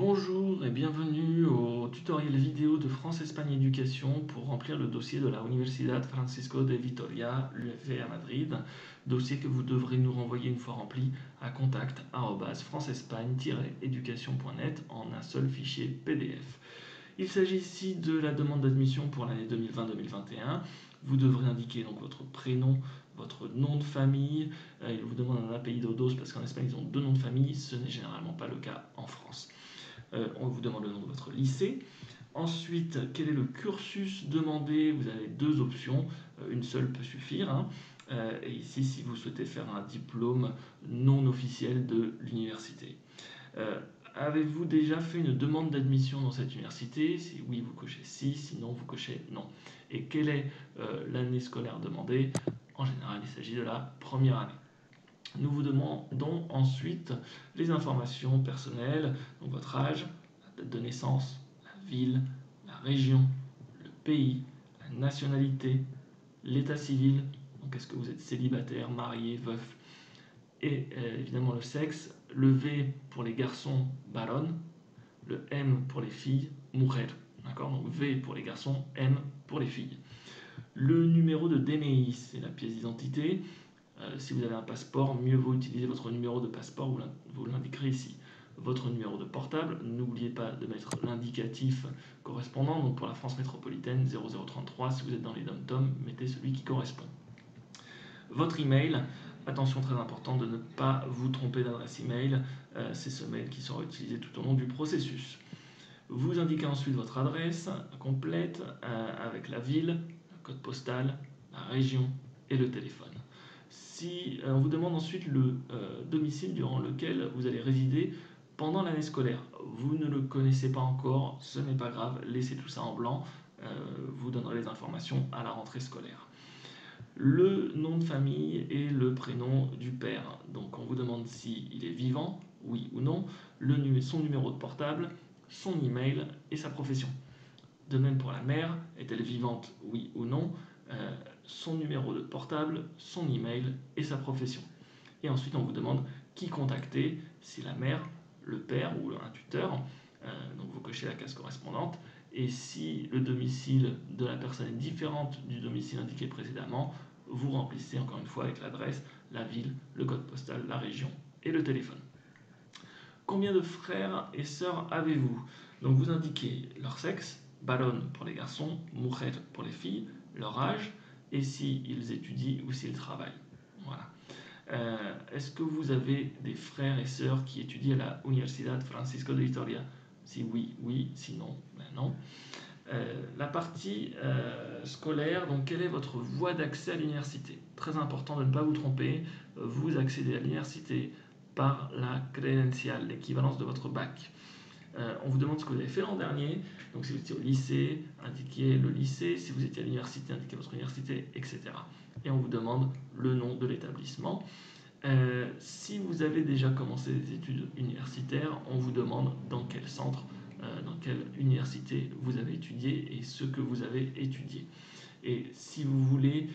Bonjour et bienvenue au tutoriel vidéo de France-Espagne Éducation pour remplir le dossier de la Universidad Francisco de Vitoria, l'UFV à Madrid, dossier que vous devrez nous renvoyer une fois rempli à contact@francespagne-education.net en un seul fichier PDF. Il s'agit ici de la demande d'admission pour l'année 2020-2021. Vous devrez indiquer donc votre prénom, votre nom de famille. Il vous demande un apellido parce qu'en Espagne ils ont deux noms de famille, ce n'est généralement pas le cas en France. On vous demande le nom de votre lycée. Ensuite, quel est le cursus demandé? Vous avez deux options, une seule peut suffire, hein. Et ici, si vous souhaitez faire un diplôme non officiel de l'université. Avez-vous déjà fait une demande d'admission dans cette université? Si oui, vous cochez si, sinon vous cochez non. Et quelle est l'année scolaire demandée? En général, il s'agit de la première année. Nous vous demandons ensuite les informations personnelles, donc votre âge, la date de naissance, la ville, la région, le pays, la nationalité, l'état civil, donc est-ce que vous êtes célibataire, marié, veuf, et évidemment le sexe, le V pour les garçons, varón, le M pour les filles, mujer. D'accord? Donc V pour les garçons, M pour les filles. Le numéro de DNI, c'est la pièce d'identité. Si vous avez un passeport, mieux vaut utiliser votre numéro de passeport, vous l'indiquerez ici. Votre numéro de portable, n'oubliez pas de mettre l'indicatif correspondant, donc pour la France métropolitaine 0033, si vous êtes dans les dom-tom, mettez celui qui correspond. Votre email, attention très important de ne pas vous tromper d'adresse email, c'est ce mail qui sera utilisé tout au long du processus. Vous indiquez ensuite votre adresse complète avec la ville, le code postal, la région et le téléphone. Si on vous demande ensuite le domicile durant lequel vous allez résider pendant l'année scolaire, vous ne le connaissez pas encore, ce n'est pas grave, laissez tout ça en blanc, vous donnerez les informations à la rentrée scolaire. Le nom de famille et le prénom du père. Donc on vous demande s'il est vivant, oui ou non, son numéro de portable, son email et sa profession. De même pour la mère, est-elle vivante, oui ou non, son numéro de portable, son email et sa profession. Et ensuite on vous demande qui contacter, si la mère, le père ou un tuteur, donc vous cochez la case correspondante, et si le domicile de la personne est différente du domicile indiqué précédemment, vous remplissez encore une fois avec l'adresse, la ville, le code postal, la région et le téléphone. Combien de frères et sœurs avez-vous? Donc vous indiquez leur sexe, varón pour les garçons, mujer pour les filles, leur âge et s'ils étudient ou s'ils travaillent. Voilà. Est-ce que vous avez des frères et sœurs qui étudient à la Universidad Francisco de Vitoria? Si oui, oui, sinon, ben non. La partie scolaire, donc quelle est votre voie d'accès à l'université? Très important de ne pas vous tromper, vous accédez à l'université par la credencial, l'équivalence de votre bac. On vous demande ce que vous avez fait l'an dernier, donc si vous étiez au lycée, indiquez le lycée, si vous étiez à l'université, indiquez votre université, etc. Et on vous demande le nom de l'établissement. Si vous avez déjà commencé des études universitaires, on vous demande dans quel centre, dans quelle université vous avez étudié et ce que vous avez étudié. Et si vous voulez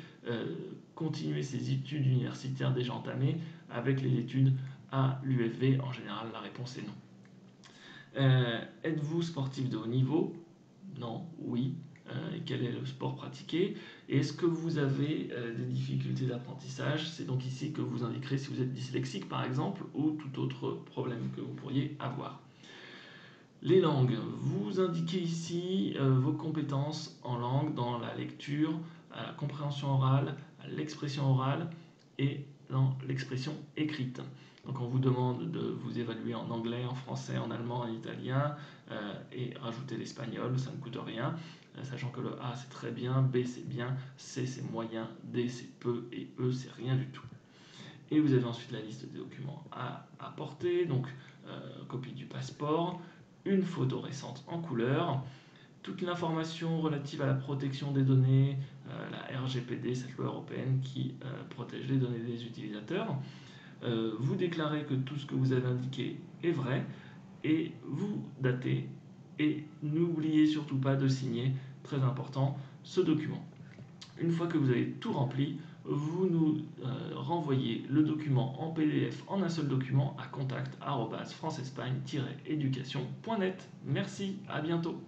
continuer ces études universitaires déjà entamées avec les études à l'UFV, en général la réponse est non. Êtes-vous sportif de haut niveau? Non, oui. Et quel est le sport pratiqué? Et est-ce que vous avez des difficultés d'apprentissage? C'est donc ici que vous indiquerez si vous êtes dyslexique par exemple ou tout autre problème que vous pourriez avoir. Les langues, vous indiquez ici vos compétences en langue dans la lecture, la compréhension orale, l'expression orale et dans l'expression écrite. Donc on vous demande de vous évaluer en anglais, en français, en allemand, en italien et rajouter l'espagnol, ça ne coûte rien, sachant que le A c'est très bien, B c'est bien, C c'est moyen, D c'est peu et E c'est rien du tout. Et vous avez ensuite la liste des documents à apporter, donc copie du passeport, une photo récente en couleur, toute l'information relative à la protection des données, la RGPD, cette loi européenne qui protège les données des utilisateurs. Vous déclarez que tout ce que vous avez indiqué est vrai et vous datez et n'oubliez surtout pas de signer, très important, ce document. Une fois que vous avez tout rempli, vous nous renvoyez le document en PDF en un seul document à contact@francespagne-education.net. Merci, à bientôt.